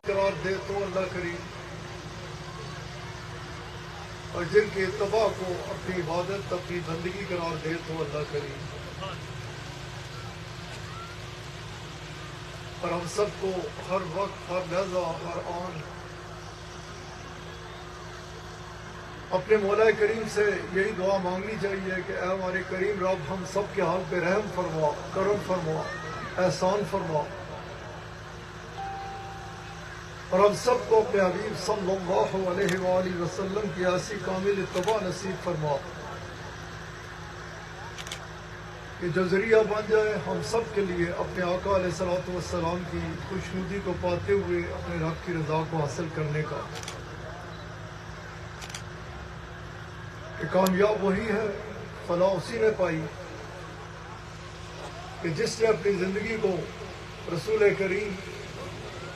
قرار دے تو اللہ کریم، اور جن کے اتباع کو اپنی عبادت اپنی بندگی قرار دے تو اللہ کریم، اور ہم سب کو ہر وقت ہر لحظہ ہر آن اپنے مولا کریم سے یہی دعا مانگنی چاہیے کہ اے ہمارے کریم رب، ہم سب کے حال پہ رحم فرما، کرم فرما، احسان فرما، اور ہم سب کو اپنے حبیب صلی اللہ علیہ وآلہ وسلم کی ایسی کامل اتباع نصیب فرما کہ جو ذریعہ بن جائے ہم سب کے لیے اپنے آقا علیہ الصلوۃ والسلام کی خوشنودی کو پاتے ہوئے اپنے رب کی رضا کو حاصل کرنے کا، کہ کامیاب وہی ہے، فلاح اسی نے پائی کہ جس نے اپنی زندگی کو رسول کریم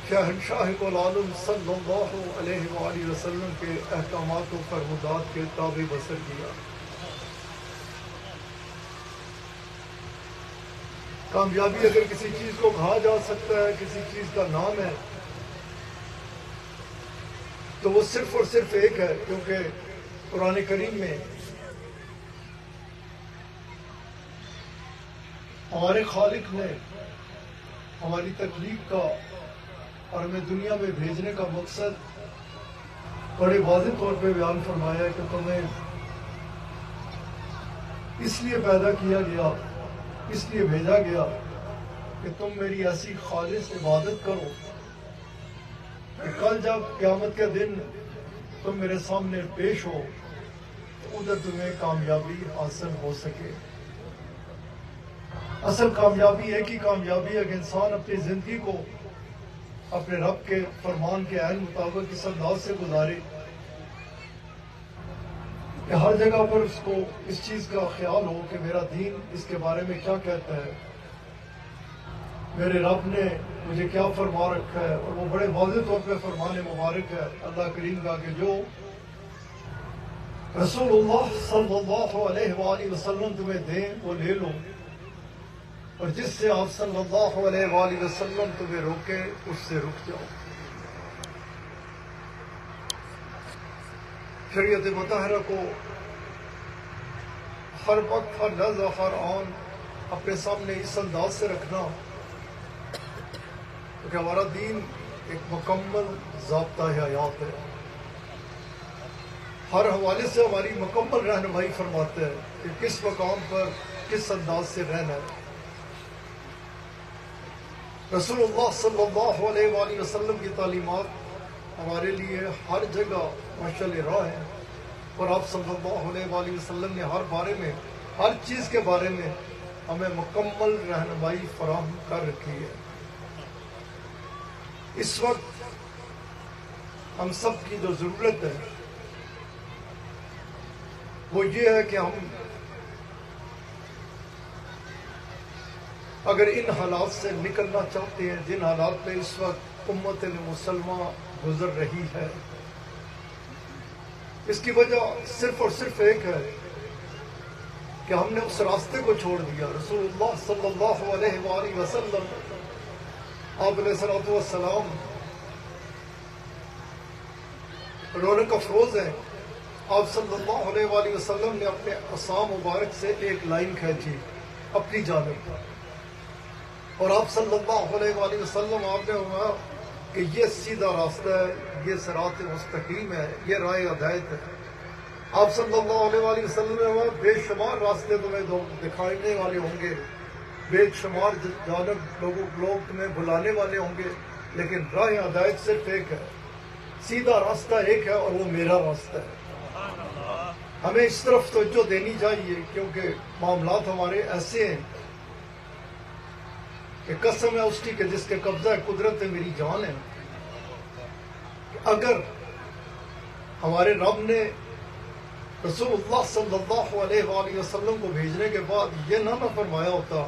شہنشاہ کل عالم صلی اللہ علیہ وآلہ وسلم کے احکامات و فرمودات کے تابع بسر کیا۔ کامیابی اگر کسی چیز کو کہا جا سکتا ہے، کسی چیز کا نام ہے، تو وہ صرف اور صرف ایک ہے، کیونکہ قرآن کریم میں ہمارے خالق نے ہماری تخلیق کا اور ہمیں دنیا میں بھیجنے کا مقصد بڑے واضح طور پہ بیان فرمایا ہے کہ تمہیں اس لیے پیدا کیا گیا، اس لیے بھیجا گیا کہ تم میری ایسی خالص عبادت کرو کہ کل جب قیامت کے دن تم میرے سامنے پیش ہو تو ادھر تمہیں کامیابی حاصل ہو سکے۔ اصل کامیابی ایک ہی کامیابی ہے کہ انسان اپنی زندگی کو اپنے رب کے فرمان کے عین مطابق اس انداز سے گزارے کہ ہر جگہ پر اس کو اس چیز کا خیال ہو کہ میرا دین اس کے بارے میں کیا کہتا ہے، میرے رب نے مجھے کیا فرما رکھا ہے، اور وہ بڑے واضح طور پہ فرمان مبارک ہے اللہ کریم کا کہ جو رسول اللہ صلی اللہ علیہ وآلہ وسلم تمہیں دیں وہ لے لو، اور جس سے آپ صلی اللہ علیہ وآلہ وسلم تمہیں روکے اس سے رک جاؤ۔ شریعت مطہرہ کو ہر وقت ہر لحظہ ہر آن اپنے سامنے اس انداز سے رکھنا کہ ہمارا دین ایک مکمل ضابطہ حیات ہے، ہر حوالے سے ہماری مکمل رہنمائی فرماتا ہے کہ کس مقام پر کس انداز سے رہنا ہے۔ رسول اللہ صلی اللہ علیہ وآلہ وسلم کی تعلیمات ہمارے لیے ہر جگہ مشعل راہ ہے، اور آپ صلی اللہ علیہ وآلہ وسلم نے ہر بارے میں، ہر چیز کے بارے میں ہمیں مکمل رہنمائی فراہم کر رکھی ہے۔ اس وقت ہم سب کی جو ضرورت ہے وہ یہ ہے کہ ہم اگر ان حالات سے نکلنا چاہتے ہیں جن حالات پہ اس وقت امت مسلمہ گزر رہی ہے، اس کی وجہ صرف اور صرف ایک ہے کہ ہم نے اس راستے کو چھوڑ دیا۔ رسول اللہ صلی اللہ علیہ وآلہ وسلم آپ علیہ الصلوۃ والسلام رونق افروز ہیں، آپ صلی اللہ علیہ وآلہ وسلم نے اپنے عصا مبارک سے ایک لائن کھینچی اپنی جانب، اور آپ صلی اللہ علیہ وآلہ وسلم آپ نے فرمایا کہ یہ سیدھا راستہ ہے، یہ صراط مستقیم ہے، یہ راہ ہدایت ہے۔ آپ صلی اللہ علیہ وآلہ وسلم نے فرمایا بے شمار راستے تمہیں دکھانے والے ہوں گے، بے شمار جانب لوگ تمہیں بلانے والے ہوں گے، لیکن راہ ہدایت صرف ایک ہے، سیدھا راستہ ایک ہے، اور وہ میرا راستہ ہے۔ ہمیں اس طرف توجہ دینی چاہیے، کیونکہ معاملات ہمارے ایسے ہیں کہ قسم ہے اس کی کہ جس کے قبضہ قدرت میری جان ہے، اگر ہمارے رب نے رسول اللہ صلی اللہ علیہ وآلہ وسلم کو بھیجنے کے بعد یہ نہ فرمایا ہوتا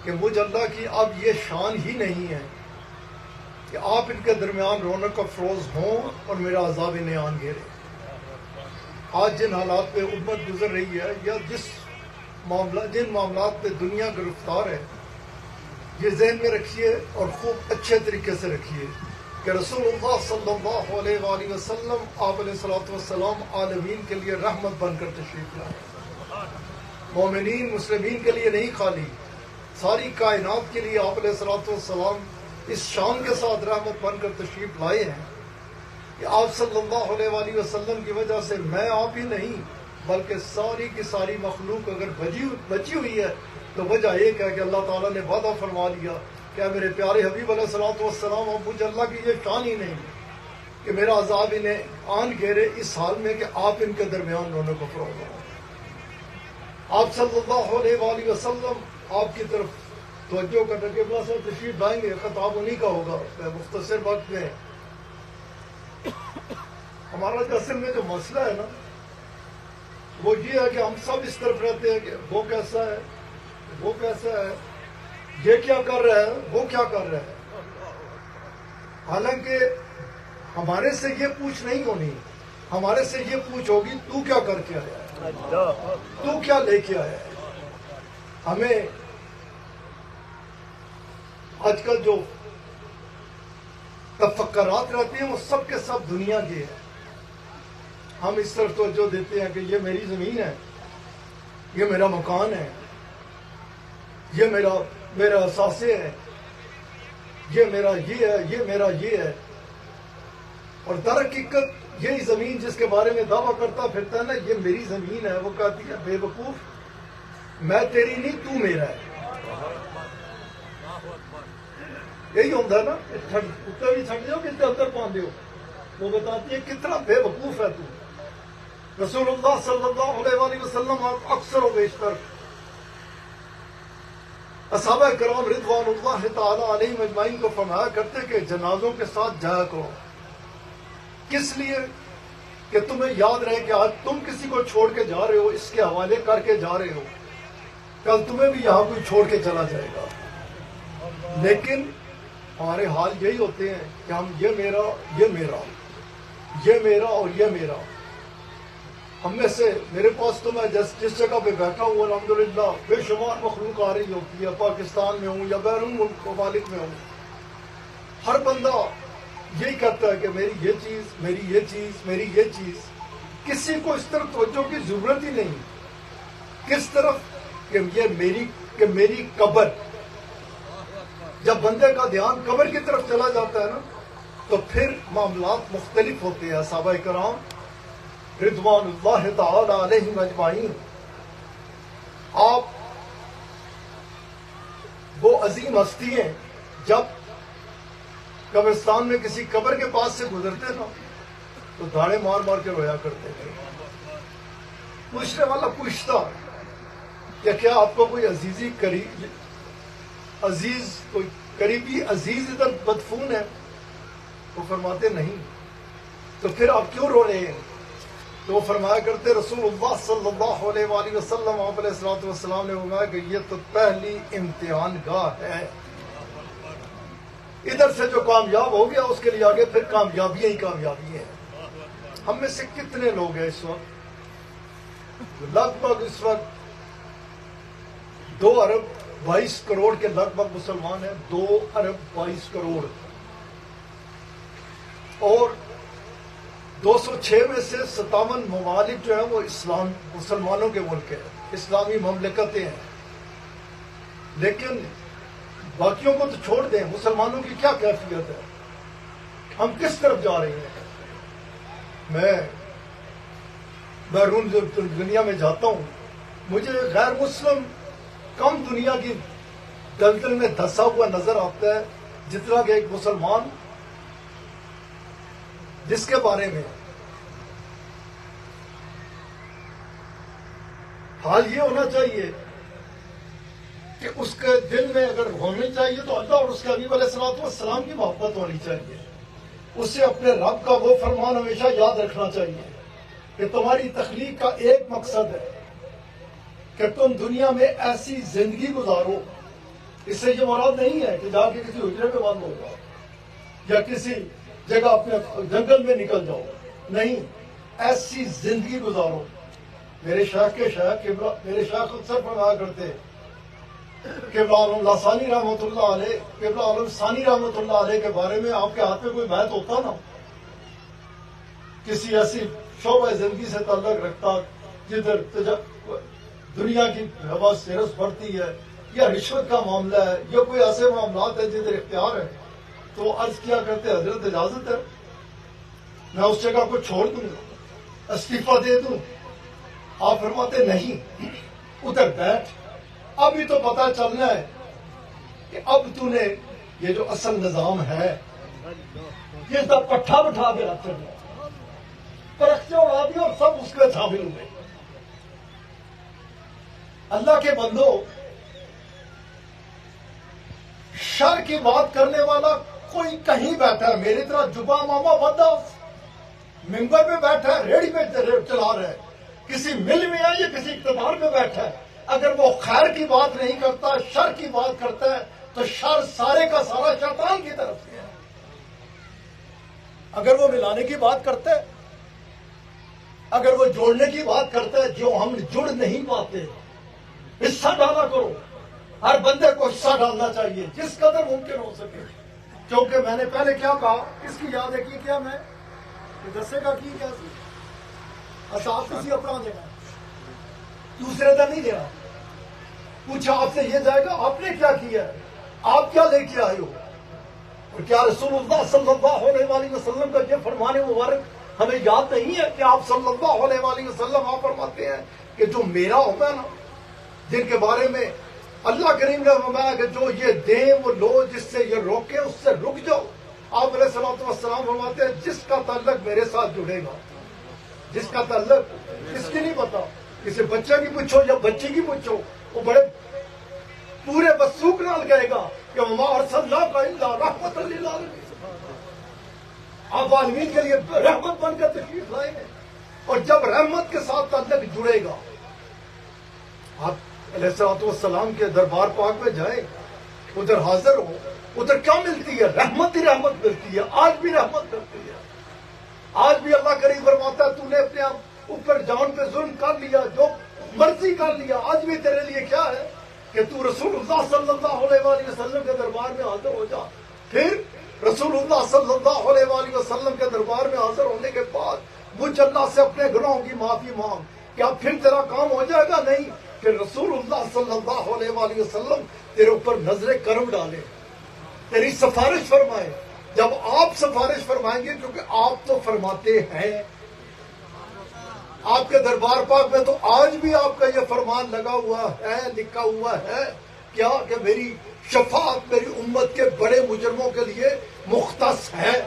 کہ مجھ اللہ کی اب یہ شان ہی نہیں ہے کہ آپ ان کے درمیان رونق افروز ہوں اور میرا عذاب انہیں آن گھیرے۔ آج جن حالات پہ امت گزر رہی ہے، یا جن معاملات پہ دنیا گرفتار ہے، یہ ذہن میں رکھیے اور خوب اچھے طریقے سے رکھیے کہ رسول اللہ صلی اللہ علیہ وآلہ وسلم آپ علیہ الصلوۃ والسلام عالمین کے لیے رحمت بن کر تشریف لائے، مومنین مسلمین کے لیے نہیں، خالی ساری کائنات کے لیے آپ علیہ الصلوۃ والسلام اس شان کے ساتھ رحمت بن کر تشریف لائے ہیں کہ آپ صلی اللہ علیہ وآلہ وسلم کی وجہ سے میں آپ ہی نہیں بلکہ ساری کی ساری مخلوق اگر بچی ہوئی ہے تو وجہ ایک ہے کہ اللہ تعالیٰ نے وعدہ فرما لیا کہ میرے پیارے حبیب علیہ الصلوۃ والسلام، اب مجھے اللہ کی یہ شان ہی نہیں کہ میرا عذاب انہیں آن گھیرے اس حال میں کہ آپ ان کے درمیان دونوں کو فروغ ہو۔ آپ صلی اللہ علیہ وآلہ وسلم آپ کی طرف توجہ کرنے کے بعد سے تشریف لائیں گے، خطاب انہیں کا ہوگا مختصر وقت میں۔ ہمارا اصل میں جو مسئلہ ہے نا وہ یہ ہے کہ ہم سب اس طرف رہتے ہیں کہ وہ کیسا ہے، وہ کیسا ہے، یہ کیا کر رہا ہے، وہ کیا کر رہا ہے، حالانکہ ہمارے سے یہ پوچھ نہیں ہونی، ہمارے سے یہ پوچھ ہوگی تو کیا کر کے آیا ہے، تو کیا لے کے آیا ہے۔ ہمیں آج کل جو تفکرات رہتے ہیں وہ سب کے سب دنیا کے ہیں، ہم اس طرف توجہ دیتے ہیں کہ یہ میری زمین ہے، یہ میرا مکان ہے، یہ میرا اثاثے ہے، یہ میرا یہ ہے، یہ میرا یہ ہے، اور در حقیقت یہی زمین جس کے بارے میں دعویٰ کرتا پھرتا ہے نا یہ میری زمین ہے، وہ کہتی ہے بے وقوف میں تیری نہیں تو میرا ہے۔ یہی ہوتا ہے نا، اتنے بھی چھٹ جاؤ کتنے اندر پاندے ہو، وہ بتاتی ہے کتنا بے وقوف ہے تو۔ رسول اللہ صلی اللہ علیہ وآلہ وسلم اکثر و بیشتر اصحابہ کرام رضوان اللہ تعالی علیہم اجمعین کو فرمایا کرتے کہ جنازوں کے ساتھ جایا کرو، کس لیے کہ تمہیں یاد رہے کہ آج تم کسی کو چھوڑ کے جا رہے ہو، اس کے حوالے کر کے جا رہے ہو، کل تمہیں بھی یہاں کوئی چھوڑ کے چلا جائے گا۔ لیکن ہمارے حال یہی ہوتے ہیں کہ ہم یہ میرا، یہ میرا، یہ میرا اور یہ میرا۔ ہم میں سے میرے پاس تو میں جس جگہ پہ بیٹھا ہوں الحمدللہ بے شمار مخلوق آ رہی ہوتی ہے، پاکستان میں ہوں یا بیرون ملک ممالک میں ہوں، ہر بندہ یہی کہتا ہے کہ میری یہ چیز، میری یہ چیز، میری یہ چیز۔ کسی کو اس طرف توجہ کی ضرورت ہی نہیں، کس طرف کہ یہ میری قبر۔ جب بندے کا دھیان قبر کی طرف چلا جاتا ہے نا تو پھر معاملات مختلف ہوتے ہیں۔ صحابہ کرام رضوان اللہ تعالی علیہم اجمعین، آپ وہ عظیم ہستی ہیں، جب قبرستان میں کسی قبر کے پاس سے گزرتے نا تو دھاڑے مار مار کے رویا کرتے تھے۔ پوچھنے والا پوچھتا کہ کیا آپ کو کوئی کوئی قریبی عزیز ادھر مدفون ہے؟ وہ فرماتے نہیں۔ تو پھر آپ کیوں رو رہے ہیں؟ تو وہ فرمایا کرتے رسول اللہ صلی اللہ علیہ وآلہ وسلم آپ علیہ الصلوۃ والسلام نے فرمایا کہ یہ تو پہلی امتحان گاہ ہے، ادھر سے جو کامیاب ہو گیا اس کے لیے آگے پھر کامیابیاں ہی کامیابی ہیں۔ ہم میں سے کتنے لوگ ہیں اس وقت، لگ بھگ اس وقت 2 ارب 22 کروڑ کے لگ بھگ مسلمان ہیں، 2 ارب 22 کروڑ، اور 206 میں سے 57 ممالک جو ہیں وہ مسلمانوں کے ملک ہیں، اسلامی مملکتیں ہیں۔ لیکن باقیوں کو تو چھوڑ دیں، مسلمانوں کی کیا کیفیت ہے، ہم کس طرف جا رہے ہیں؟ میں بیرون دنیا میں جاتا ہوں، مجھے غیر مسلم کم دنیا کی دلدل میں دھسا ہوا نظر آتا ہے جتنا کہ ایک مسلمان، جس کے بارے میں حال یہ ہونا چاہیے کہ اس کے دل میں اگر ہونی چاہیے تو اللہ اور اس کے حبیب علیہ الصلوۃ والسلام کی محبت ہونی چاہیے، اسے اپنے رب کا وہ فرمان ہمیشہ یاد رکھنا چاہیے کہ تمہاری تخلیق کا ایک مقصد ہے کہ تم دنیا میں ایسی زندگی گزارو، اس سے یہ مراد نہیں ہے کہ جا کے کسی حجرے میں بند ہو جاؤ یا کسی جگہ اپنے جنگل میں نکل جاؤ، نہیں، ایسی زندگی گزارو۔ میرے شیخ کے شیخ میرے شیخ اکثر فرمایا کرتے قبلہ عالم لاسانی رحمۃ اللہ علیہ، قبلہ عالم ثانی رحمۃ اللہ علیہ کے بارے میں آپ کے ہاتھ میں کوئی بیت ہوتا نا، کسی ایسی شعبہ زندگی سے تعلق رکھتا جدھر دنیا کی حوث رس بڑھتی ہے، یا رشوت کا معاملہ ہے، یا کوئی ایسے معاملات ہیں جدھر اختیار ہے، تو عرض کیا کرتے حضرت اجازت ہے میں اس جگہ کو چھوڑ دوں گا، استعفیٰ دے دوں؟ آپ فرماتے نہیں، ادھر بیٹھ، ابھی تو پتہ چلنا ہے کہ اب تو نے یہ جو اصل نظام ہے یہ تو پٹھا بٹھا کے رکھ دیا، پرختیں اڑا دی اور سب اس کے شامل ہوئے۔ اللہ کے بندو، شر کی بات کرنے والا کوئی کہیں بیٹھا ہے، میری طرح جبا ماما بندہ ممبر پہ بیٹھا ہے، ریڑھی پہ چلا رہا ہے، کسی مل میں ہے یا کسی اقتدار پہ بیٹھا ہے، اگر وہ خیر کی بات نہیں کرتا، شر کی بات کرتا ہے، تو شر سارے کا سارا شیطان کی طرف سے ہے۔ اگر وہ ملانے کی بات کرتا ہے، اگر وہ جوڑنے کی بات کرتا ہے، جو ہم جڑ نہیں پاتے، حصہ ڈالا کرو، ہر بندے کو حصہ ڈالنا چاہیے جس قدر ممکن ہو سکے، کیونکہ میں نے پہلے کیا کہا، اس کی یاد ہے کی کیا میں دسے گا کی کیا سی آپ کسی اپنا دینا دوسرے دن نہیں دینا، پوچھا آپ سے یہ جائے گا آپ نے کیا کیا ہے، آپ کیا لے کے آئے ہو، اور کیا رسول اللہ صلی اللہ علیہ وآلہ وسلم کا یہ فرمان مبارک ہمیں یاد نہیں ہے کہ آپ صلی اللہ علیہ وآلہ وسلم آپ فرماتے ہیں کہ جو میرا ہوتا ہے نا، جن کے بارے میں اللہ کریم نے فرمایا کہ جو یہ دیں وہ لو، جس سے یہ روکے اس سے رک جاؤ، آپ علیہ الصلوۃ والسلام فرماتے ہیں جس کا تعلق میرے ساتھ جڑے گا، جس کا تعلق کس کی نہیں پتا، کسی بچے کی پوچھو یا بچی کی پوچھو، وہ بڑے پورے بسوک نال کہے گا کہ وما ارسلناک الا رحمۃ للعالمین، آپ عالمین کے لیے رحمت بن کر تشریف لائے ہیں، اور جب رحمت کے ساتھ تعلق جڑے گا، آپ علیہ الصلوۃ والسلام کے دربار پاک میں جائیں، ادھر حاضر ہو، ادھر کیا ملتی ہے؟ رحمت ہی رحمت ملتی ہے، آج بھی رحمت ملتی ہے، آج بھی اللہ کریم فرماتا ہے تو نے اپنے اوپر جان پہ ظلم کر لیا، جو مرضی کر لیا، آج بھی تیرے لیے کیا ہے کہ تو رسول اللہ صلی اللہ علیہ وآلہ وسلم کے دربار میں حاضر ہو جا، پھر رسول اللہ صلی اللہ علیہ وآلہ وسلم کے دربار میں حاضر ہونے کے بعد مجھ اللہ سے اپنے گناہوں کی معافی مانگ، کیا پھر تیرا کام ہو جائے گا؟ نہیں، کہ رسول اللہ صلی اللہ علیہ وآلہ وسلم تیرے اوپر نظر کرم ڈالے، تیری سفارش فرمائے، جب آپ سفارش فرمائیں گے، کیونکہ آپ تو فرماتے ہیں، آپ کے دربار پاک میں تو آج بھی آپ کا یہ فرمان لگا ہوا ہے، لکھا ہوا ہے، کیا کہ میری شفاعت میری امت کے بڑے مجرموں کے لیے مختص ہے۔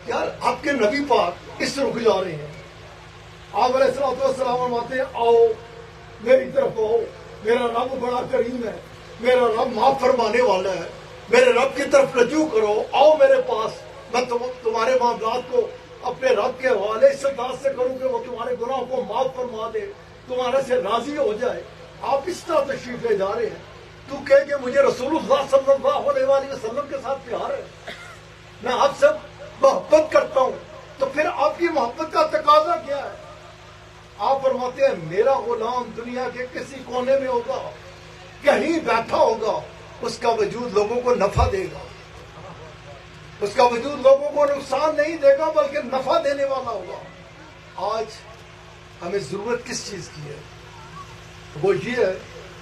یار آپ کے نبی پاک اس رک جا رہے ہیں، آپ علیہ الصلوۃ والسلام فرماتے ہیں آؤ میری طرف آؤ، میرا رب بڑا کریم ہے، میرا رب معاف فرمانے والا ہے، میرے رب کی طرف رجوع کرو، آؤ میرے پاس، میں تمہارے معاملات کو اپنے رب کے حوالے اس انداز سے کروں کہ وہ تمہارے گناہوں کو معاف فرما دے، تمہارے سے راضی ہو جائے۔ آپ اس طرح تشریف لے جا رہے ہیں، تو کہے کہ مجھے رسول اللہ صلی اللہ علیہ وآلہ وسلم کے ساتھ پیار ہے، میں آپ سے محبت کرتا ہوں، تو پھر آپ کی محبت کا تقاضا کیا ہے؟ آپ فرماتے ہیں میرا غلام دنیا کے کسی کونے میں ہوگا، کہیں بیٹھا ہوگا، اس کا وجود لوگوں کو نفع دے گا، اس کا وجود لوگوں کو نقصان نہیں دے گا بلکہ نفع دینے والا ہوگا۔ آج ہمیں ضرورت کس چیز کی ہے؟ وہ یہ ہے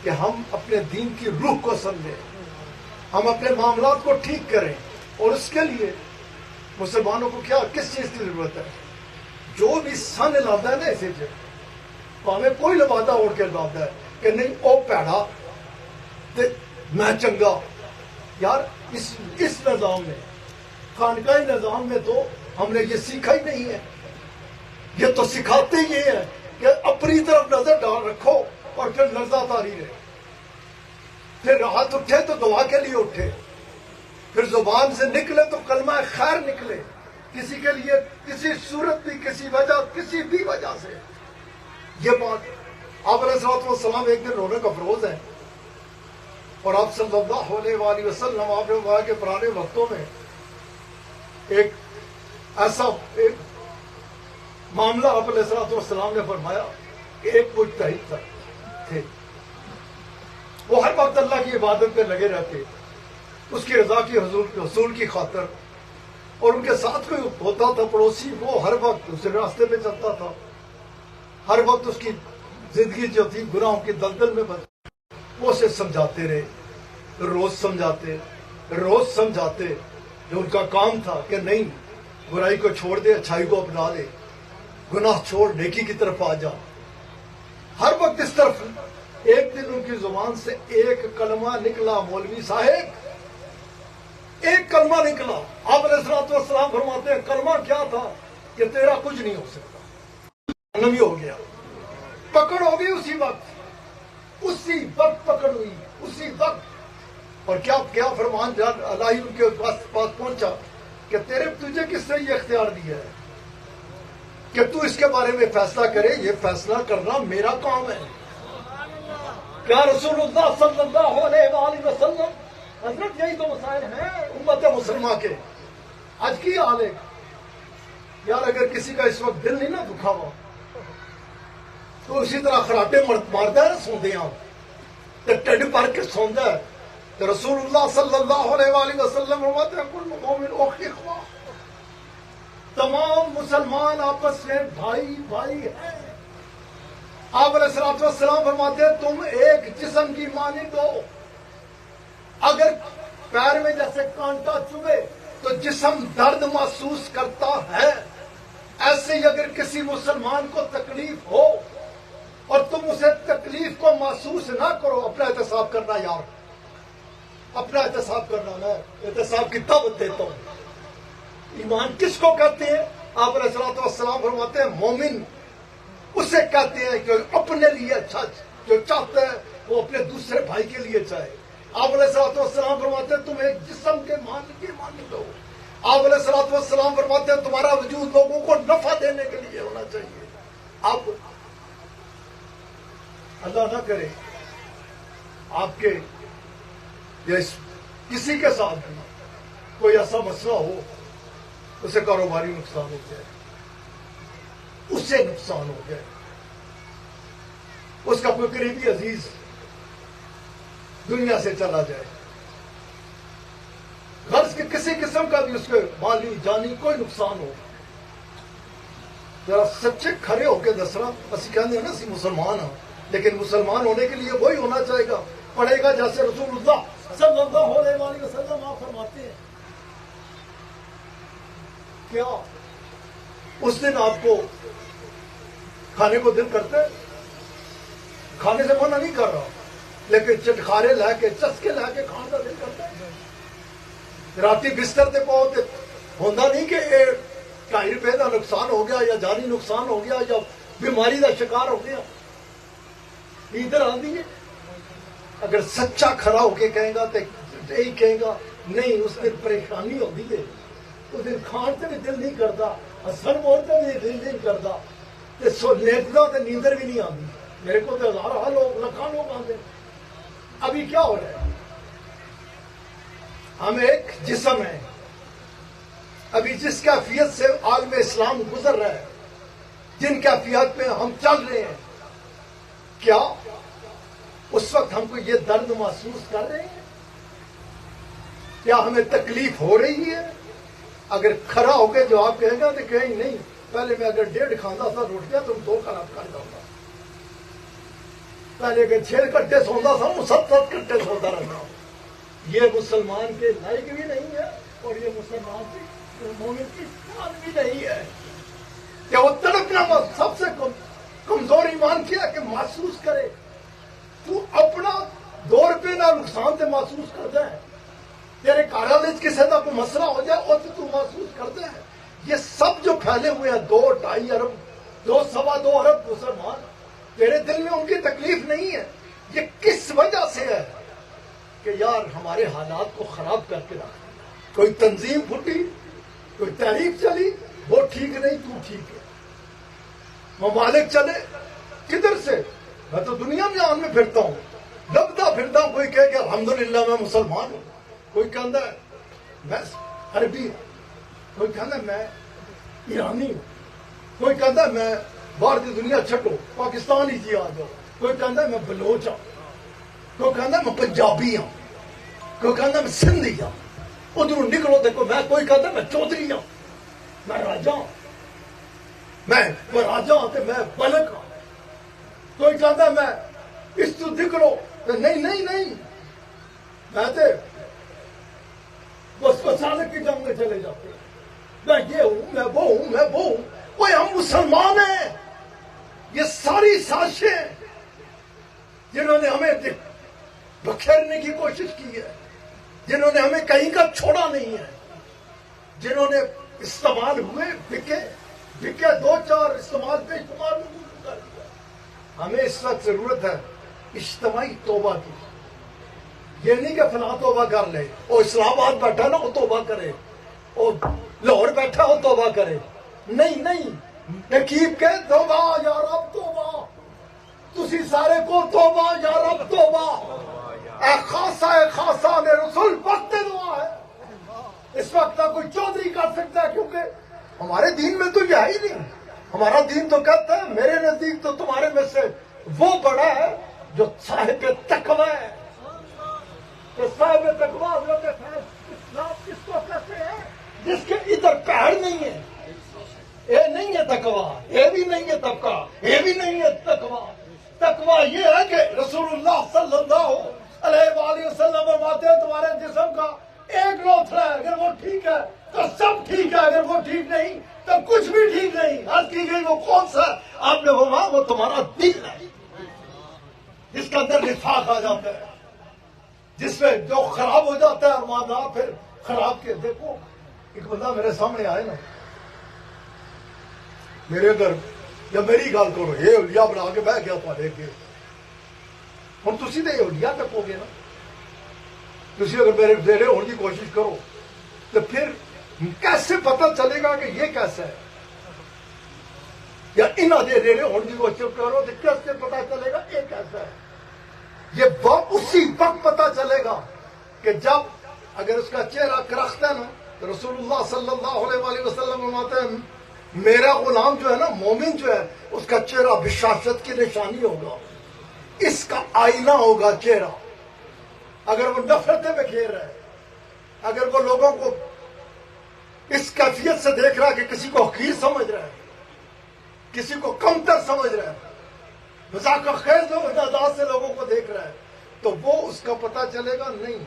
کہ ہم اپنے دین کی روح کو سمجھیں، ہم اپنے معاملات کو ٹھیک کریں، اور اس کے لیے مسلمانوں کو کس چیز کی ضرورت ہے؟ جو بھی سن لاتا ہے نا اسے ہمیں کوئی لبادہ اوڑھ کے لاتا ہے کہ نہیں او پیڑا میں چنگا، یار اس نظام میں، خانقاہی نظام میں تو ہم نے یہ سیکھا ہی نہیں ہے، یہ تو سکھاتے ہی ہے کہ اپنی طرف نظر ڈال رکھو اور پھر لرزہ طاری رہے، پھر ہاتھ اٹھے تو دعا کے لیے اٹھے، پھر زبان سے نکلے تو کلمہ خیر نکلے، کسی کے لیے کسی صورت بھی، کسی وجہ، کسی بھی وجہ سے یہ بات۔ آپ علیہ الصلوۃ والسلام ایک دن رونق افروز ہیں، اور آپ صلی اللہ علیہ وآلہ وسلم آپ نے کہا کہ پرانے وقتوں میں ایک ایسا ایک معاملہ آپ علیہ الصلوۃ والسلام نے فرمایا کہ ایک مجتہد تھے، وہ ہر وقت اللہ کی عبادت پہ لگے رہتے، اس کی رضا کی حصول کی خاطر. اور ان کے ساتھ کوئی ہوتا تھا پڑوسی، وہ ہر وقت اس راستے پہ چلتا تھا، ہر وقت اس کی زندگی جو تھی گناہوں کی دلدل میں بچ. وہ اسے سمجھاتے رہے، روز سمجھاتے. جو ان کا کام تھا کہ نہیں، برائی کو چھوڑ دے، اچھائی کو اپنا لے، گناہ چھوڑ، نیکی کی طرف آ جا. ہر وقت اس طرف. ایک دن ان کی زبان سے ایک کلمہ نکلا، مولوی صاحب ایک کلمہ نکلا. آپ علیہ الصلوۃ والسلام فرماتے ہیں کلمہ کیا تھا کہ تیرا کچھ نہیں ہو سکتا. نمی ہو گیا، پکڑ ہو گئی اسی وقت پکڑ ہوئی اسی وقت. اور کیا فرمان الہی ان کے پاس پہنچا کہ تجھے کس نے یہ اختیار دیا ہے کہ تو اس کے بارے میں فیصلہ کرے؟ یہ فیصلہ کرنا میرا کام ہے. کیا رسول اللہ صلی اللہ علیہ وآلہ وسلم، حضرت یہی تو مسائل ہیں امت مسلمہ کے. آج کی حال ہے یار، اگر کسی کا اس وقت دل نہیں نہ دکھا ہوا تو اسی طرح خراٹے مارتا ہے نا سوندیاں، ٹڈ پر کے سوندا ہے. تو رسول اللہ صلی اللہ علیہ وآلہ وسلم فرماتے ہیں کل مومن اخوہ، تمام مسلمان آپس میں بھائی ہیں. آپ علیہ الصلوۃ والسلام فرماتے ہیں تم ایک جسم کی مانند ہو. اگر پیر میں جیسے کانٹا چبھے تو جسم درد محسوس کرتا ہے، ایسے ہی اگر کسی مسلمان کو تکلیف ہو اور تم اسے تکلیف کو محسوس نہ کرو، اپنا احتساب کرنا یار، اپنا احتساب کرنا. میں احتساب کی دعوت دیتا ہوں. ایمان کس کو کہتے ہیں؟ آپ علیہ الصلوۃ والسلام فرماتے ہیں مومن اسے کہتے ہیں کہ اپنے لیے اچھا جو چاہتا ہے وہ اپنے دوسرے بھائی کے لیے چاہے. آپ علیہ الصلوۃ والسلام فرماتے ہیں تم ایک جسم کے مانند ہو. آپ علیہ الصلوۃ والسلام فرماتے ہیں تمہارا وجود لوگوں کو نفع دینے کے لیے ہونا چاہیے. آپ اللہ نہ کرے آپ کے یا کسی کے ساتھ بھی کوئی ایسا مسئلہ ہو، اسے کاروباری نقصان ہو جائے، اسے نقصان ہو جائے، اس کا کوئی قریبی عزیز دنیا سے چلا جائے، غرض کے کسی قسم کا بھی اس کے مالی جانی کوئی نقصان ہو، ذرا سچے کھڑے ہو کے دسنا. اسی کہتے ہیں نا اسی مسلمان ہاں، لیکن مسلمان ہونے کے لیے وہی ہونا چاہے گا پڑے گا جیسے رسول اللہ صلی اللہ علیہ وآلہ وسلم آپ فرماتے ہیں. کیا اس دن آپ کو کھانے کو دل کرتا ہے؟ کھانے سے منع نہیں کر رہا، لیکن چٹکارے لے کے چسکے لے کے کھانے کا دل کرتا ہے. راتی بستر تے پہنچتے ہوتا نہیں کہ 2.5 روپے کا نقصان ہو گیا یا جانی نقصان ہو گیا یا بیماری کا شکار ہو گیا. ادھر آتی ہے اگر سچا کھڑا ہو کے کہے گا تو یہی کہے گا نہیں، اس دن پریشانی ہوتی ہے، اس دن کھان سے بھی دل نہیں کرتا، ہسن بولتے بھی دل نہیں کرتا، لیٹنا تو نیندر بھی نہیں آتی. میرے کو تو ہزاروں لوگ لکھاں لوگ آتے. ابھی کیا ہو رہا ہے؟ ہم ایک جسم ہے، ابھی جس کیفیت سے عالم اسلام گزر رہا ہے، جن کیفیت میں ہم چل رہے ہیں، کیا اس وقت ہم کو یہ درد محسوس کر رہے ہیں؟ کیا ہمیں تکلیف ہو رہی ہے؟ اگر کھڑا ہو کے جواب کہے گا تو کہیں نہیں، پہلے میں اگر 1.5 کھانا تھا روٹیاں تو 2 خراب کر جاؤں گا. پہلے اگر 6 کٹے سوندا تھا 7 کٹے سوندا رہنا. یہ مسلمان کے لائق بھی نہیں ہے اور یہ مسلمان کی مومن کی شان بھی نہیں ہے کہ وہ تڑپنا سب سے کمزور ایمان کیا کہ محسوس کرے. تو اپنا 2 روپے کا نقصان سے محسوس کرتا ہے، تیرے کارا کسی کا کوئی مسئلہ ہو جائے اور تو محسوس کرتا ہے. یہ سب جو پھیلے ہوئے ہیں 2-2.5 ارب 2-2.25 ارب مسلمان، تیرے دل میں ان کی تکلیف نہیں ہے. یہ کس وجہ سے ہے کہ یار ہمارے حالات کو خراب کر کے رکھ دیا. کوئی تنظیم پھٹی، کوئی تحریک چلی، وہ ٹھیک نہیں، تو ٹھیک ہے. ممالک چلے کدھر سے؟ میں تو دنیا میں پھرتا ہوں، لبتا پھرتا ہوں. کوئی کہے کہ الحمدللہ میں مسلمان ہوں، کوئی کہتا ہے میں عربی ہوں، کوئی کہتا ہے میں ایرانی ہوں، کوئی کہتا ہے میں باہر کی دنیا چھٹو پاکستان ہی جی آ جاؤ، کوئی کہتا ہے میں بلوچ ہوں. کوئی کہنا میں پنجابی ہوں، کوئی کہنا میں سندھی ہوں، ادھر نکلو دیکھو میں کوئی کہتا میں چودھری ہوں، میں راجا ہوں، میں راجا ہوں تو میں ملک ہوں، کوئی کہتا میں اس تو نکلو نہیں نہیں نہیں، میں تو بس مسالک کی جنگ میں چلے جاتے ہیں، میں یہ ہوں میں وہ ہوں میں وہ ہوں۔ کوئی ہم مسلمان ہیں، یہ ساری سازشیں جنہوں نے ہمیں بکھیرنے کی کوشش کی ہے، جنہوں نے ہمیں کہیں کا چھوڑا نہیں ہے، جنہوں نے استعمال ہوئے بکے دو چار استعمال پہ استعمال کر دیا۔ ہمیں اس وقت ضرورت ہے اجتماعی توبہ کی، یہ نہیں کہ فلاں توبہ کر لے، وہ اسلام آباد بیٹھا نا وہ توبہ کرے، وہ لاہور بیٹھا وہ توبہ کرے، نہیں نہیں، نقیب کہ توبہ یا رب توبہ، تسی سارے کو توبہ یا رب توبہ، اے خاصا نے رسول وقت دعا ہے۔ اس وقت نہ کوئی چودھری کر سکتا ہے، کیونکہ ہمارے دین میں تو یہ ہے ہی نہیں۔ ہمارا دین تو کہتا ہے میرے نزدیک تو تمہارے میں سے وہ بڑا ہے جو صاحب تقوی ہے۔ تو صاحب تقوی حضرت اسلام کس کو کہتے ہیں؟ جس کے ادھر پیر نہیں ہے، یہ نہیں ہے تقوی، یہ بھی نہیں ہے طبقہ، یہ بھی نہیں ہے تقوی۔ تقوی یہ ہے کہ رسول اللہ صلی اللہ علیہ وآلہ وسلم فرماتے ہیں تمہارے جسم کا ایک لوتھڑا ہے، اگر وہ ٹھیک ہے تو سب ٹھیک ہے، اگر وہ ٹھیک نہیں تو کچھ بھی ٹھیک نہیں۔ حد کی گئی وہ کون سا؟ آپ نے فرمایا وہ تمہارا دل ہے، جس کا اندر نفاق آ جاتا ہے، جس میں جو خراب ہو جاتا ہے اور معاملات پھر خراب کے۔ دیکھو ایک بندہ میرے سامنے آئے نا، میرے گھر یا میری گل کرو، یہ اولیاء بنا کے بہ گیا تھوڑے اگے، ہوں تھی تو یہ اولیاء تک ہو گے نا، تھی اگر میرے ڈیڑے ہونے کی کوشش کرو تو پھر کیسے پتہ چلے گا کہ یہ کیسا ہے، یا انہوں نے ڈیڑے ہونے کی کوشش کرو تو کیسے پتہ چلے گا یہ کیسا ہے؟ یہ اسی وقت پتہ چلے گا کہ جب اگر اس کا چہرہ کرخت ہے نا، تو رسول اللہ صلی اللہ علیہ وآلہ وسلم فرماتے ہیں میرا غلام جو ہے نا، مومن جو ہے، اس کا چہرہ بشاشت کی نشانی ہوگا، اس کا آئینہ ہوگا چہرہ۔ اگر وہ نفرتیں میں گھیر رہا ہے، اگر وہ لوگوں کو اس کیفیت سے دیکھ رہا ہے کہ کسی کو حقیر سمجھ رہا ہے، کسی کو کمتر سمجھ رہا ہے، مذاق خیز انداز سے لوگوں کو دیکھ رہا ہے، تو وہ اس کا پتہ چلے گا نہیں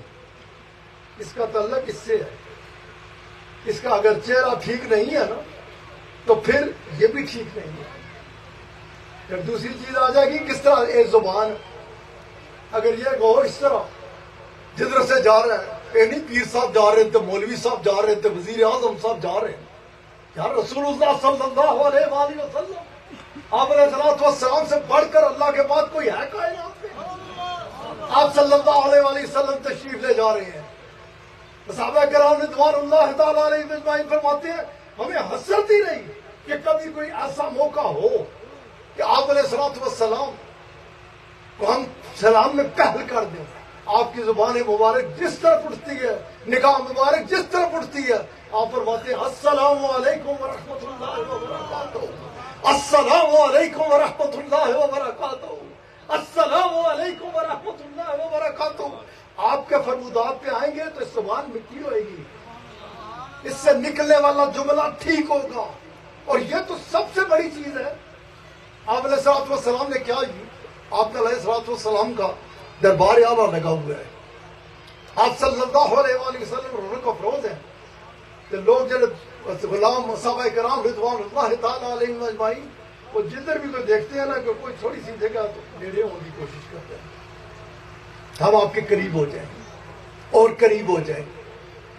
اس کا تعلق اس سے ہے۔ اس کا اگر چہرہ ٹھیک نہیں ہے نا تو پھر یہ بھی ٹھیک نہیں ہے۔ پھر دوسری چیز آ جائے گی کس طرح ایک زبان، اگر یہ کہو اس طرح جدھر سے جا رہا ہے، نہیں پیر صاحب جا رہے تھے، مولوی صاحب جا رہے تھے، وزیر اعظم صاحب جا رہے ہیں، یار رسول اللہ صلی اللہ علیہ وآلہ وسلم آپ علیہ الصلوۃ والسلام سے بڑھ کر اللہ کے بعد کوئی ہے کائنات میں؟ آپ صلی اللہ علیہ وآلہ وسلم تشریف لے جا رہے ہیں، صحابہ کرام رضوان اللہ تعالیٰ علیہ اجمعین فرماتے ہیں ہمیں حسرت ہی نہیں کہ کبھی کوئی ایسا موقع ہو کہ آپ علیہ الصلوۃ والسلام کو ہم سلام میں پہل کر دیں۔ آپ کی زبان مبارک جس طرف اٹھتی ہے، نگاہ مبارک جس طرف اٹھتی ہے، آپ فرماتے ہیں السلام علیکم ورحمۃ اللہ وبرکاتہ، السلام علیکم ورحمۃ اللہ وبرکاتہ، السلام علیکم ورحمۃ اللہ وبرکاتہ۔ آپ کے فرمودات پہ آئیں گے تو زبان مٹی ہوئے گی، اس سے نکلنے والا جملہ ٹھیک ہوگا، اور یہ تو سب سے بڑی چیز ہے۔ آپ علیہ الصلوۃ والسلام نے کیا آپ علیہ الصلوۃ والسلام کا دربار اعلیٰ لگا ہوا ہے، آپ صلی اللہ علیہ وآلہ وسلم رونق افروز ہیں، کہ لوگ جو غلام صحابہ کرام رضوان اللہ تعالیٰ علیہ اجمعین وہ جدھر بھی کوئی دیکھتے ہیں نا کہ کوئی تھوڑی سی جگہ تو نیڑے ہونے کی کوشش کرتے ہیں، ہم آپ کے قریب ہو جائیں اور قریب ہو جائیں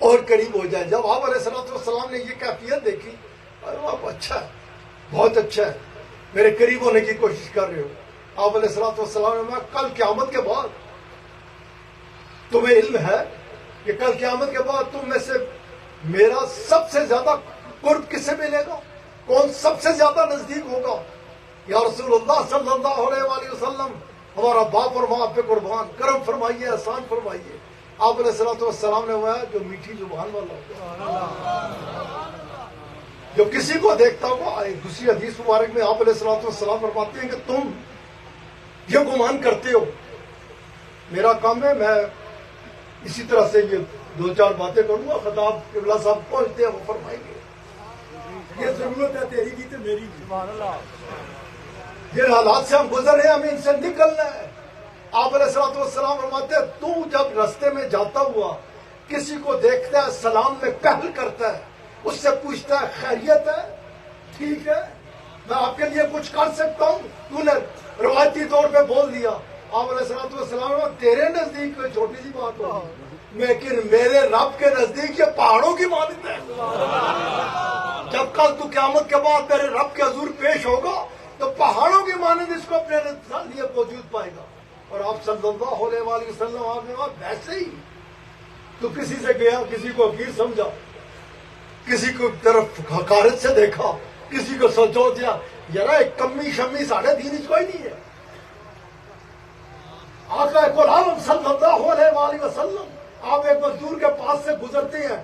اور قریب ہو جائیں۔ جب آپ علیہ الصلوۃ والسلام نے یہ کیفیت دیکھی، آپ اچھا ہے، بہت اچھا ہے، میرے قریب ہونے کی کوشش کر رہے ہو۔ آپ علیہ الصلوۃ والسلام نے کہا کل قیامت کے بعد تمہیں علم ہے کہ کل قیامت کے بعد تم میں سے میرا سب سے زیادہ قرب کس سے ملے گا؟ کون سب سے زیادہ نزدیک ہوگا؟ یا رسول اللہ صلی اللہ علیہ وآلہ وسلم ہمارا باپ اور ماں پہ قربان، کرم فرمائیے، احسان فرمائیے۔ آپ علیہ الصلوۃ والسلام نے ہوا جو میٹھی زبان والا ہوگا، جو کسی کو دیکھتا ہوگا۔ دوسری حدیث مبارک میں آپ علیہ الصلوۃ والسلام فرماتے ہیں کہ تم یہ گمان کرتے ہو میرا کام ہے میں اسی طرح سے یہ 2-4 باتیں کروں گا، خطاب قبلہ صاحب پہنچتے ہیں وہ فرمائیں گے۔ یہ ضرورت ہے تیری کی تو میری کی۔ جن حالات سے ہم گزر رہے ہیں ہمیں ان سے نکلنا ہے۔ آپ علیہ الصلوۃ والسلام فرماتے ہیں تو جب راستے میں جاتا ہوا کسی کو دیکھتا ہے سلام میں پہل کرتا ہے، اس سے پوچھتا ہے خیریت ہے، ٹھیک ہے، میں آپ کے لیے کچھ کر سکتا ہوں، تو نے روایتی طور پہ بول دیا۔ آپ علیہ الصلوۃ والسلام تیرے نزدیک کوئی چھوٹی سی بات ہو، لیکن میرے رب کے نزدیک یہ پہاڑوں کی مانند ہے۔ جب کل تو قیامت کے بعد میرے رب کے حضور پیش ہوگا تو پہاڑوں کی مانند اس کو اپنے لیے موجود پائے گا۔ اور آپ صلی اللہ علیہ وآلہ وسلم آپ نے ویسے ہی تو کسی سے گیا، کسی کو حقیر سمجھا، کسی کو طرف حقارت سے دیکھا، کسی کو سوچو دیا یار ایک کمی شمی ساڑھے دین اس کوئی نہیں ہے۔ آقا کل عالم صلی اللہ علیہ وآلہ وسلم آپ ایک مزدور کے پاس سے گزرتے ہیں،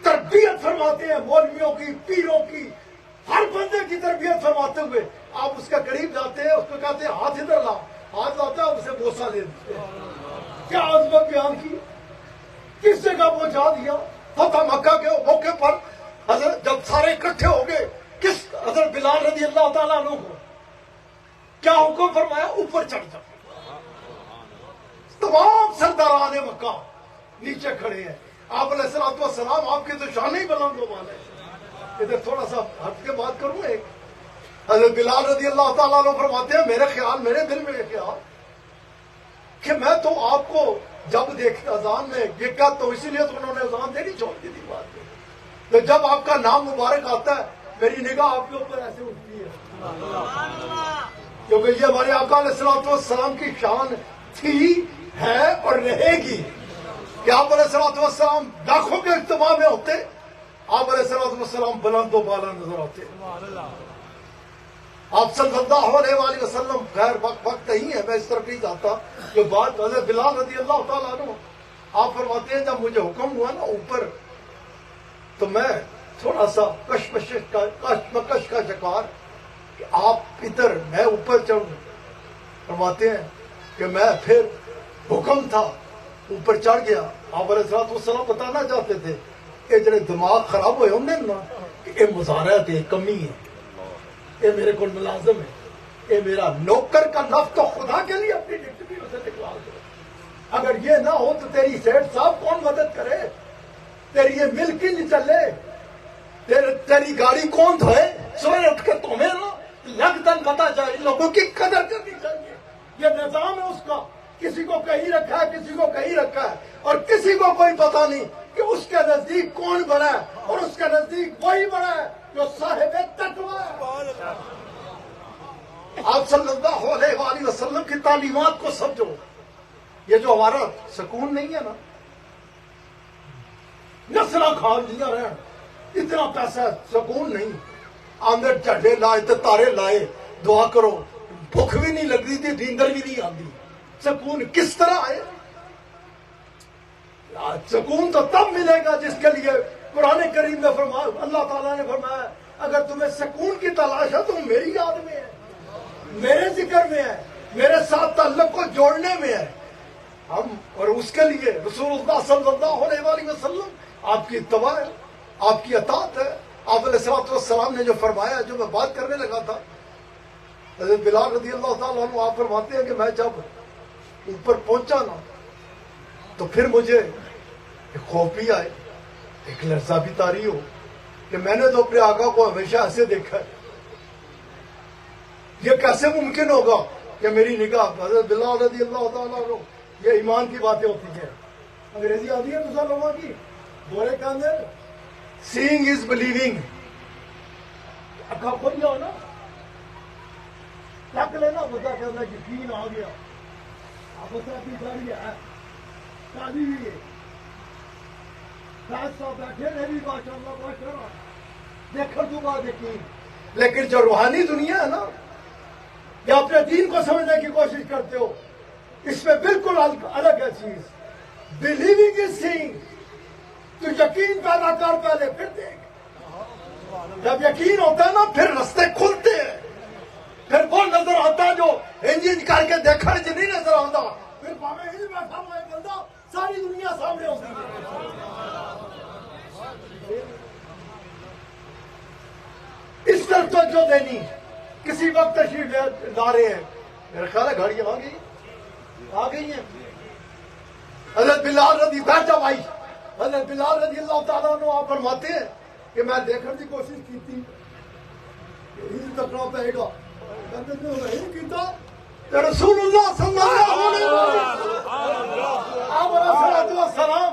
تربیت فرماتے ہیں، مولویوں کی، پیروں کی، ہر بندے کی تربیت فرماتے ہوئے آپ اس کے قریب جاتے ہیں، اس کو کہتے ہیں ہاتھ ادھر لا، ہاتھ لاتا ہے، اسے بوسہ لے دیتے ہیں۔ کیا عظمت بیان کی، کس جگہ پہنچا دیا۔ فتح مکہ کے موقع پر حضرت جب سارے اکٹھے ہو گئے، کس حضرت بلال رضی اللہ تعالیٰ عنہ کو کیا حکم فرمایا؟ اوپر چڑھ جاؤ۔ تمام سرداران مکہ نیچے کھڑے ہیں، آپ علیہ الصلوۃ والسلام آپ کی تو شان ہی بلند و بالا ہے۔ ادھر تھوڑا سا ہٹ کے بات کروں ایک، حضرت بلال رضی اللہ تعالیٰ عنہ فرماتے ہیں میرے دل میں خیال کہ میں تو آپ کو جب دیکھتا اذان میں یہ کہا تو اسی لیے تو انہوں نے اذان دینی چھوڑ دی تھی بات میں، تو جب آپ کا نام مبارک آتا ہے میری نگاہ آپ کے اوپر ایسے اٹھتی ہے، کیونکہ یہ ہمارے آقا علیہ الصلوۃ والسلام کی شان تھی، ہے اور رہے گی کہ آپ علیہ الصلوۃ والسلام لاکھوں کے اجتماع میں ہوتے، آپ علیہ الصلوۃ والسلام بلند و بالا نظر آتے۔ آپ صلی اللہ علیہ وآلہ وسلم خیر وقت نہیں ہے میں اس طرف نہیں جاتا، جو بات حضرت بلال رضی اللہ تعالیٰ عنہ آپ فرماتے ہیں جب مجھے حکم ہوا نا اوپر تو میں تھوڑا سا کشمکش کا شکار کہ آپ ادھر میں اوپر چڑھوں، فرماتے ہیں کہ میں پھر حکم تھا اوپر چڑھ گیا۔ آپ علیہ الصلوۃ والسلام بتانا چاہتے تھے کہ جڑے دماغ خراب ہوئے ہوں نا کہ یہ مظاہرات ہے، کمی ہے، یہ میرے کو ملازم ہے، یہ میرا نوکر کا نفس تو خدا کے لیے اپنی ڈکٹی اسے نکال دو، اگر یہ نہ ہو تو تیری سیٹ صاحب کون مدد کرے، تیری یہ ملک ہی نہیں چلے، تیری گاڑی کون دھوئے، سوئے اٹھ کے تمہیں نا لگتن پتا چاہیے، لوگوں کی قدر کرنی چاہیے، یہ نظام ہے اس کا، کسی کو کہیں رکھا ہے، کسی کو کہیں رکھا ہے، اور کسی کو کوئی پتا نہیں کہ اس کے نزدیک کون بڑا ہے، اور اس کے نزدیک وہی بڑا ہے جو صاحب تقویٰ ہے۔ آپ صلی اللہ علیہ وآلہ وسلم کی تعلیمات کو سمجھو، یہ جو ہمارا سکون نہیں ہے نا، نسلہ کھا لیا رہن، اتنا پیسہ سکون نہیں، آمدن چڈے لائے تو تارے لائے، دعا کرو، بھوک بھی نہیں لگ رہی تھی، نیندر بھی نہیں آتی، سکون کس طرح آئے؟ سکون تو تب ملے گا جس کے لیے قرآن کریم میں فرمایا، اللہ تعالیٰ نے فرمایا اگر تمہیں سکون کی تلاش ہے تو میری یاد میں ہے، میرے ذکر میں ہے، میرے ساتھ تعلق کو جوڑنے میں ہے ہم، اور اس کے لیے رسول اللہ صلی اللہ علیہ وآلہ وسلم آپ کی اتباع ہے، آپ کی اطاعت ہے۔ آپ علیہ الصلوۃ والسلام نے جو فرمایا، جو میں بات کرنے لگا تھا، حضرت بلال رضی اللہ تعالیٰ عنہ آپ فرماتے ہیں کہ میں جب اوپر پہنچا نا تو پھر مجھے ایک خوف بھی آئے، ایک لرزہ بھی طاری ہو کہ میں نے تو اپنے آقا کو ہمیشہ ایسے دیکھا ہے، یہ کیسے ممکن ہوگا کہ میری نگاہ حضرت بلال رضی اللہ تعالیٰ عنہ، یہ ایمان کی باتیں ہوتی ہیں، انگریزی آتی ہے دوسرا لوگوں کی، گورے کے اندر سیئنگ از بلیونگ، اکھا کھل جاؤ نا، تک لینا بتا کہ اللہ یقین آ گیا، آپ بتا کی جاری ہے، شادی بھی ہے، ساتھ ساتھ بیٹھے رہے بھی ماشاءاللہ ماشاءاللہ، دیکھر تو بات یقین، لیکن جو روحانی دنیا ہے نا، یا اپنے دین کو سمجھنے کی کوشش کرتے ہو، اس میں بالکل الگ ہے چیز، بلیونگ از سیئنگ، تو یقین پیدا کر پہلے پھر دیکھ، جب یقین ہوتا ہے نا پھر رستے کھلتے ہیں، پھر وہ نظر آتا جو انجن کر کے دیکھنے چ نہیں نظر آتا، سامنے ہوتی ہے. اس طرف توجہ دینی. کسی وقت تشریف لا رہے ہیں, میرا خیال ہے گاڑیاں آ گئی ہیں. حضرت بلال رضی بیٹھ جاؤ بھائی. حضرت بلال رضی اللہ تعالیٰ عنہ آپ فرماتے ہیں کہ میں دیکھنے کی کوشش کی تھی تکڑا پہ گا رسول اللہ صلی اللہ علیہ وسلم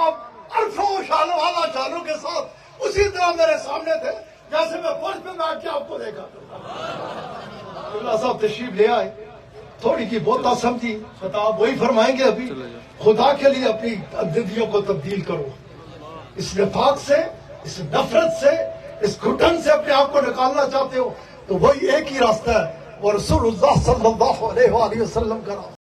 آپ عرف و شان والا شانوں کے ساتھ اسی طرح میرے سامنے تھے جیسے میں فرش پہ بیٹھ کے آپ کو دیکھا. اللہ صاحب تشریف لے آئے, تھوڑی کی بہت سمجھی, خطاب وہی فرمائیں گے ابھی. خدا کے لیے اپنی زندگیوں کو تبدیل کرو. اس نفاق سے, اس نفرت سے, اس گھٹن سے اپنے آپ کو نکالنا چاہتے ہو تو وہی ایک ہی راستہ ہے, وہ رسول اللہ صلی اللہ علیہ وسلم کا راستہ.